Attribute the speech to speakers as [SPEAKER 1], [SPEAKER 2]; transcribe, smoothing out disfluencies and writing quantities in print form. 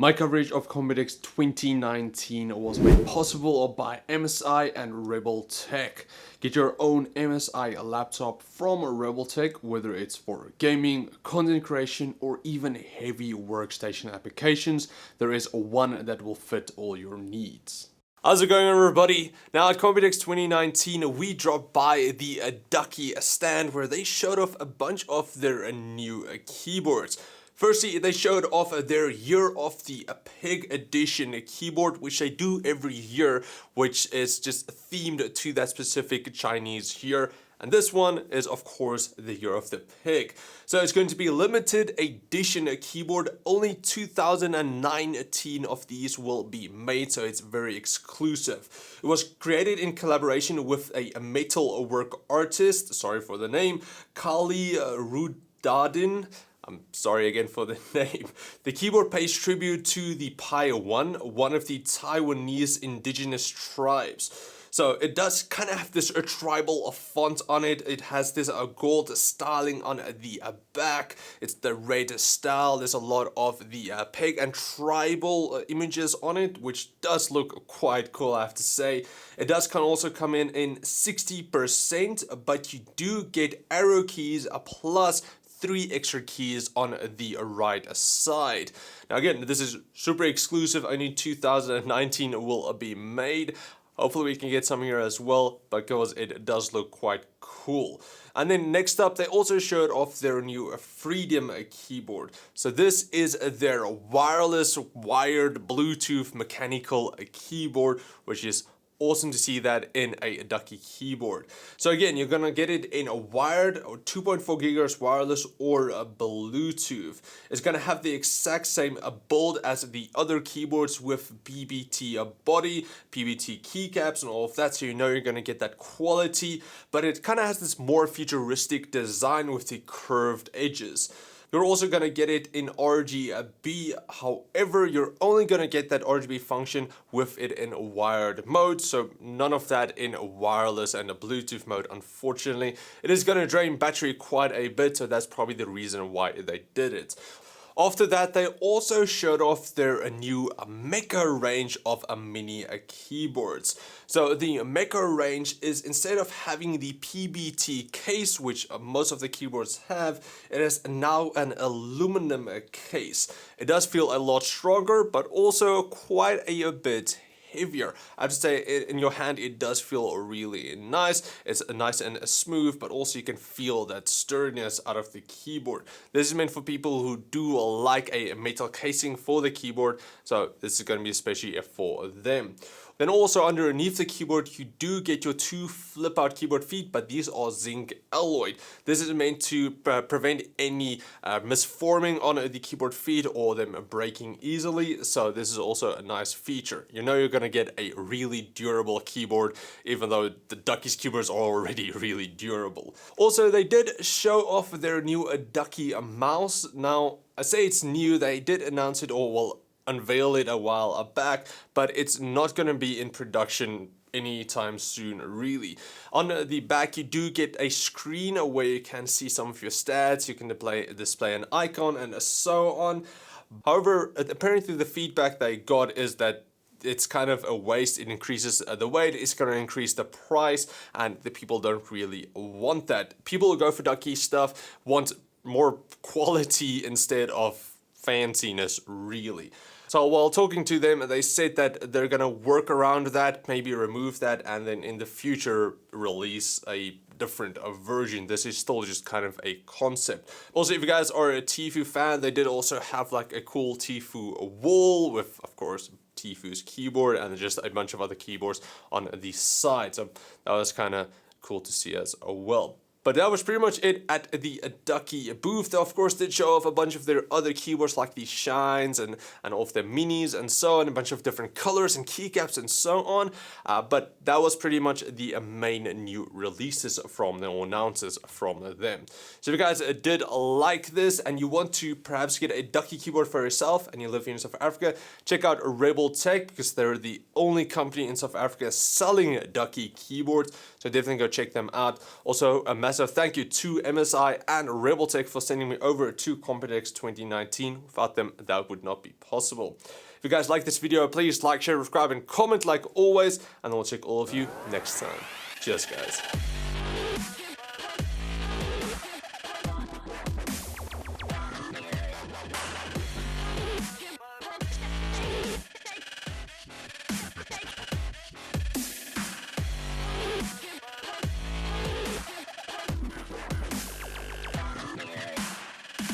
[SPEAKER 1] My coverage of Computex 2019 was made possible by MSI and Rebel Tech. Get your own MSI laptop from Rebel Tech, whether it's for gaming, content creation, or even heavy workstation applications. There is one that will fit all your needs. How's it going, everybody? Now at Computex 2019 we dropped by the Ducky stand where they showed off a bunch of their new keyboards. Firstly, they showed off their Year of the Pig edition keyboard, which they do every year, which is just themed to that specific Chinese year. And this one is, of course, the Year of the Pig. So it's going to be a limited edition keyboard. Only 2019 of these will be made, so it's very exclusive. It was created in collaboration with a metalwork artist, sorry for the name, Kali Rudadin. I'm sorry again for the name. The keyboard pays tribute to the Pai one of the Taiwanese indigenous tribes. So it does kind of have this tribal font on it. It has this gold styling on the back. It's the red style. There's a lot of the pig and tribal images on it, which does look quite cool, I have to say. It does also come in 60%, but you do get arrow keys plus 3 extra keys on the right side. Now again, this is super exclusive, only 2019 will be made. Hopefully we can get some here as well, because it does look quite cool. And then next up, they also showed off their new Freedom keyboard. So this is their wireless, wired, Bluetooth, mechanical keyboard, which is awesome to see that in a Ducky keyboard. So again, you're gonna get it in a wired or 2.4 gigahertz wireless or a Bluetooth. It's gonna have the exact same build as the other keyboards with PBT body, PBT keycaps and all of that, so you know you're gonna get that quality, but it kind of has this more futuristic design with the curved edges. You're also going to get it in RGB, however, you're only going to get that RGB function with it in wired mode, so none of that in wireless and a Bluetooth mode, unfortunately. It is going to drain battery quite a bit, so that's probably the reason why they did it. After that, they also showed off their new Mecha range of mini keyboards. So the Mecha range is, instead of having the PBT case, which most of the keyboards have, it is now an aluminum case. It does feel a lot stronger, but also quite a bit heavier. I have to say, in your hand it does feel really nice. It's nice and smooth, but also you can feel that sturdiness out of the keyboard. This is meant for people who do like a metal casing for the keyboard, so this is going to be especially for them. Then also underneath the keyboard you do get your 2 flip out keyboard feet, but these are zinc alloyed. This is meant to prevent any misforming on the keyboard feet or them breaking easily, so this is also a nice feature. You know you're going to get a really durable keyboard, even though the Ducky's keyboards are already really durable. Also, they did show off their new Ducky mouse. Now, I say it's new, they did announce it, or well, unveil it a while back, but it's not going to be in production anytime soon, really. On the back you do get a screen where you can see some of your stats, you can display an icon and so on. However, apparently the feedback they got is that it's kind of a waste. It increases the weight, it's going to increase the price, and the people don't really want that. People who go for Ducky stuff want more quality instead of fanciness, really. So while talking to them, they said that they're gonna work around that, maybe remove that, and then in the future release a different version. This is still just kind of a concept. Also, if you guys are a Tfue fan, they did also have like a cool Tfue wall with, of course, Tfue's keyboard and just a bunch of other keyboards on the side. So that was kind of cool to see as well. But that was pretty much it at the Ducky booth. They of course did show off a bunch of their other keyboards like the Shines and all of their minis and so on, a bunch of different colors and keycaps and so on. But that was pretty much the main new releases from them, or announcements from them. So if you guys did like this and you want to perhaps get a Ducky keyboard for yourself and you live here in South Africa, check out Rebel Tech, because they're the only company in South Africa selling Ducky keyboards. So definitely go check them out. Also, a Massive thank you to MSI and Rebel Tech for sending me over to Computex 2019. Without them, that would not be possible. If you guys like this video, please like, share, subscribe, and comment like always. And I will check all of you next time. Cheers, guys.